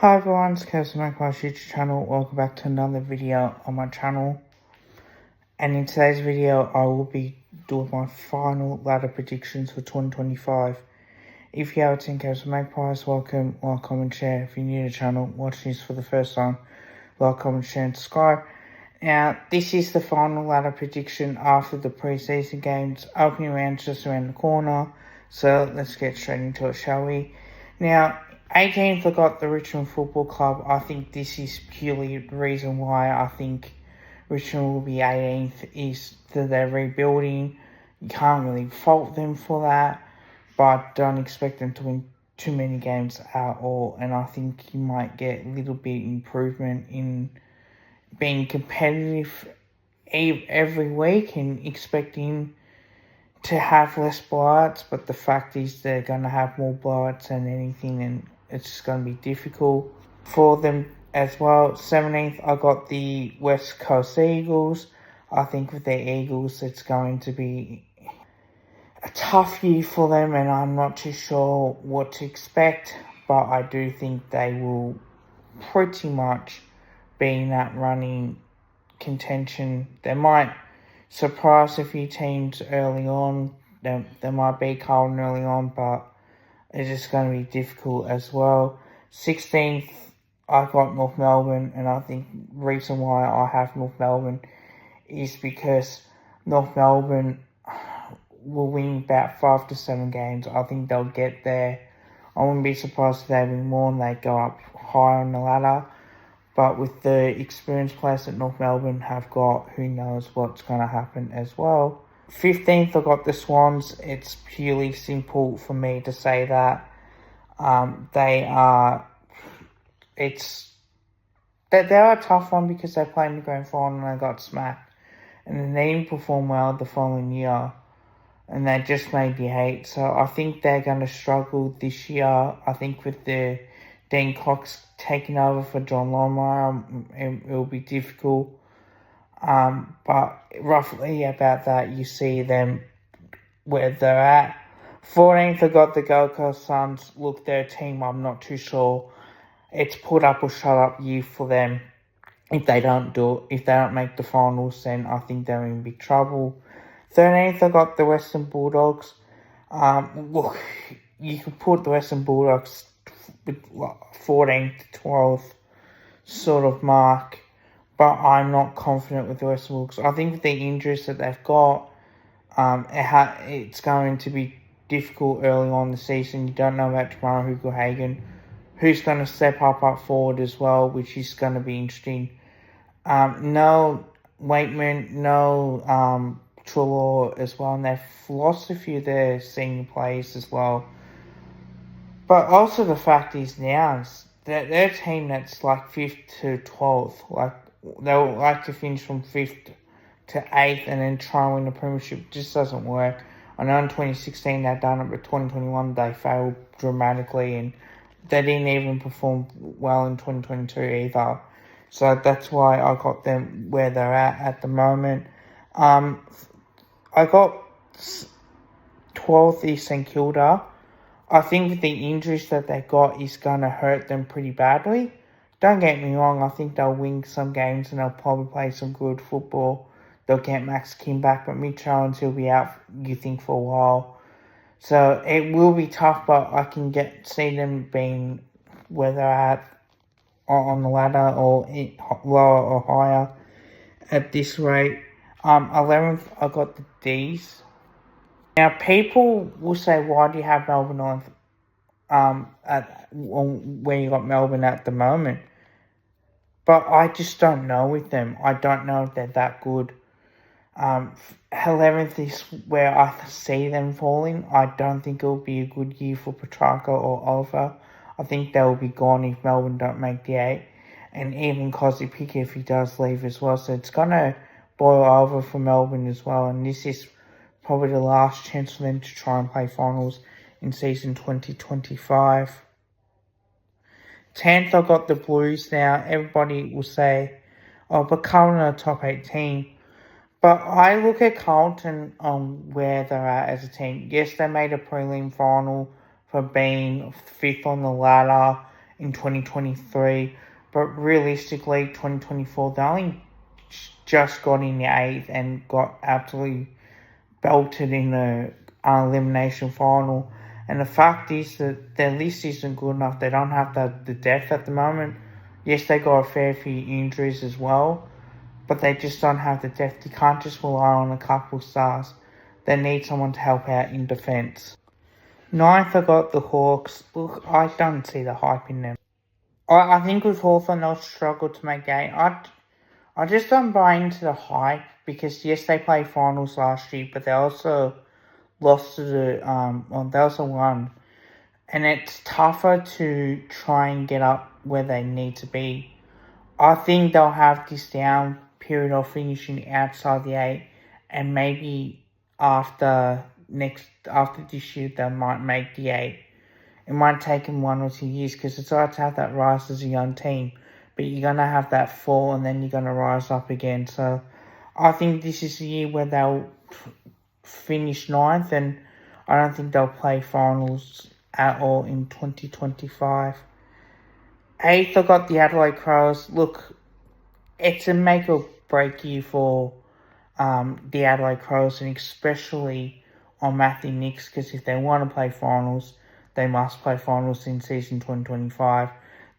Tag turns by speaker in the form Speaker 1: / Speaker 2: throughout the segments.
Speaker 1: Hi everyone, it's Curse Magpie's YouTube channel. Welcome back to another video on my channel. And in today's video, I will be doing my final ladder predictions for 2025. If you haven't seen Curse Magpies, welcome, like, comment, share. If you're new to the channel, watching this for the first time, like, comment, share, and subscribe. Now, this is the final ladder prediction after the preseason games. Opening round's just around the corner, so let's get straight into it, shall we? Now, 18th, I got the Richmond Football Club. I think this is purely the reason why I think Richmond will be 18th is that they're rebuilding. You can't really fault them for that, but don't expect them to win too many games at all. And I think you might get a little bit improvement in being competitive every week and expecting to have less blowouts, but the fact is they're going to have more blowouts than anything, and it's just going to be difficult for them as well. 17th, I got the West Coast Eagles. I think with the Eagles, it's going to be a tough year for them, and I'm not too sure what to expect, but I do think they will pretty much be in that running contention. They might surprise a few teams early on. There might be Carlton early on, but it's just going to be difficult as well. 16th, I got North Melbourne, and I think the reason why I have North Melbourne is because North Melbourne will win about 5 to 7 games. I think they'll get there. I wouldn't be surprised if they win more and they go up higher on the ladder. But with the experienced players that North Melbourne have got, who knows what's going to happen as well. 15th, I got the Swans. It's purely simple for me to say that. They are a tough one because they played in the grand final and they got smacked. And then they didn't perform well the following year. And they just made the 8. So I think they're going to struggle this year. I think with the Dean Cox taking over for John Longmire, it will be difficult. But roughly about that, you see them where they're at. 14th, I got the Gold Coast Suns. Look, their team, I'm not too sure. It's put up or shut up year for them. If they don't make the finals, then I think they're in big trouble. 13th, I got the Western Bulldogs. Look, you could put the Western Bulldogs with 14th to 12th sort of mark, but I'm not confident with the Western Bulldogs. I think with the injuries that they've got, it's going to be difficult early on in the season. You don't know about tomorrow Hugo-Hagan, who's going to step up forward as well, which is going to be interesting. No Waitman, no Trelaw as well, and they've lost a few of their senior players as well. But also the fact is now that they're a team that's like 5th to 12th. Like, they'll like to finish from 5th to 8th and then try and win the premiership. It just doesn't work. I know in 2016 they've done it, but 2021 they failed dramatically, and they didn't even perform well in 2022 either. So that's why I got them where they're at the moment. I got 12th is St Kilda. I think the injuries that they got is going to hurt them pretty badly. Don't get me wrong, I think they'll win some games and they'll probably play some good football. They'll get Max Kim back, but Mitch Owens, he'll be out, you think, for a while. So it will be tough, but I can see them being where they're at on the ladder or lower or higher at this rate. 11th, I got the D's. Now, people will say, why do you have Melbourne on where you got Melbourne at the moment? But I just don't know with them. I don't know if they're that good. 11th is where I see them falling. I don't think it will be a good year for Petrarca or Oliver. I think they will be gone if Melbourne don't make the 8. And even Cosy Pickett if he does leave as well. So it's going to boil over for Melbourne as well. And this is probably the last chance for them to try and play finals in season 2025. 10th, I got the Blues now. Everybody will say, oh, but Carlton are a top 8 team. But I look at Carlton on where they're at as a team. Yes, they made a prelim final for being 5th on the ladder in 2023. But realistically, 2024, they only just got in the 8th and got absolutely belted in the elimination final. And the fact is that their list isn't good enough. They don't have the depth at the moment. Yes, they got a fair few injuries as well, but they just don't have the depth. You can't just rely on a couple stars. They need someone to help out in defence. 9th, I got the Hawks. Look, I don't see the hype in them. I think with Hawthorn, they'll struggle to make game. I just don't buy into the hype because, yes, they played finals last year, but they also lost to they also won. And it's tougher to try and get up where they need to be. I think they'll have this down period of finishing outside the 8, and maybe after this year they might make the 8. It might take them 1 or 2 years because it's hard to have that rise as a young team, but you're going to have that fall and then you're going to rise up again. So I think this is the year where they'll finish 9th, and I don't think they'll play finals at all in 2025. 8th, I got the Adelaide Crows. Look, it's a make or break year for the Adelaide Crows, and especially on Matthew Nicks, because if they want to play finals, they must play finals in season 2025.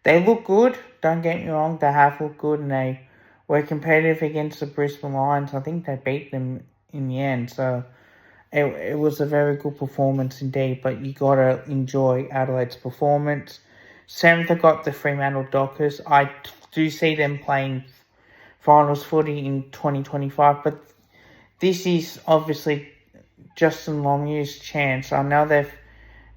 Speaker 1: They look good, don't get me wrong, they have looked good, and they were competitive against the Brisbane Lions. I think they beat them in the end, so it was a very good performance indeed, but you got to enjoy Adelaide's performance. 7th, I got the Fremantle Dockers. I do see them playing finals footy in 2025, but this is obviously Justin Longmuir's chance. I know they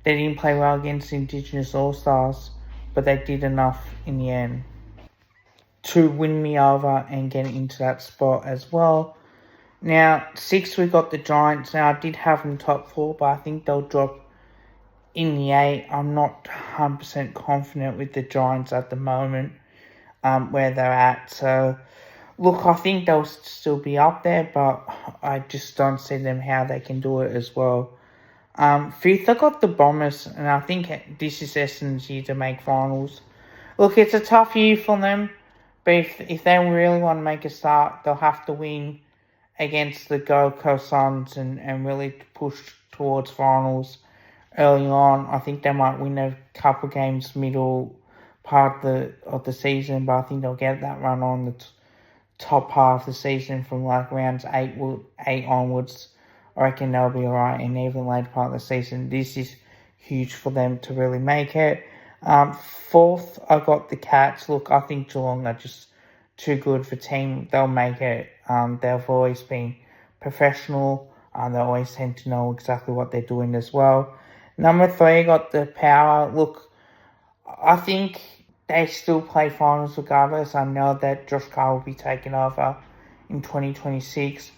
Speaker 1: didn't play well against Indigenous All-Stars, but they did enough in the end to win me over and get into that spot as well. Now, 6th, we got the Giants. Now, I did have them top 4, but I think they'll drop in the 8. I'm not 100% confident with the Giants at the moment, where they're at. So, look, I think they'll still be up there, but I just don't see them how they can do it as well. 5th, I got the Bombers, and I think this is Essendon's year to make finals. Look, it's a tough year for them, but if they really want to make a start, they'll have to win against the Gold Coast Suns and really push towards finals early on. I think they might win a couple games middle part of the season, but I think they'll get that run on the top half of the season from like rounds 8 onwards. I reckon they'll be alright, and even later part of the season, this is huge for them to really make it. 4th, I got the Cats. Look, I think Geelong are just too good for team. They'll make it. They've always been professional. They always tend to know exactly what they're doing as well. Number 3, I got the Power. Look, I think they still play finals regardless. I know that Josh Carr will be taking over in 2026.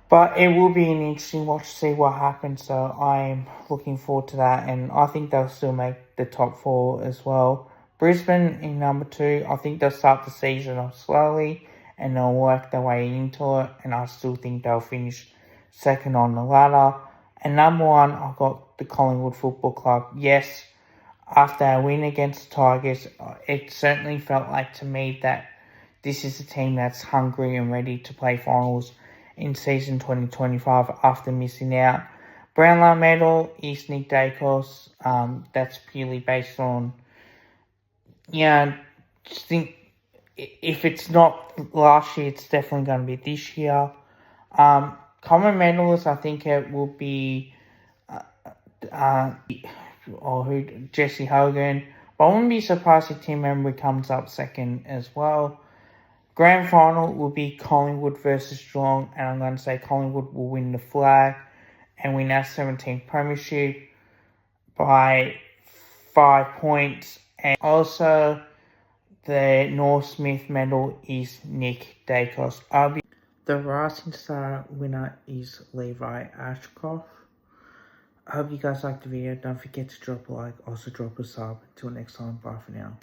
Speaker 1: But it will be an interesting watch to see what happens. So I'm looking forward to that. And I think they'll still make the top 4 as well. Brisbane in number 2. I think they'll start the season off slowly and they'll work their way into it. And I still think they'll finish second on the ladder. And number 1, I've got the Collingwood Football Club. Yes, after a win against the Tigers, it certainly felt like to me that this is a team that's hungry and ready to play finals in season 2025 after missing out. Brownlow medal is Nick Dacos. That's purely based on, just think if it's not last year, it's definitely going to be this year. Common medalist, I think it will be Jesse Hogan. But I wouldn't be surprised if Tim Embry comes up second as well. Grand final will be Collingwood versus Geelong, and I'm going to say Collingwood will win the flag and win our 17th premiership by 5 points. And also, the Norm Smith medal is Nick Dacos. The Rising Star winner is Levi Ashcroft. I hope you guys liked the video. Don't forget to drop a like, also drop a sub. Until next time, bye for now.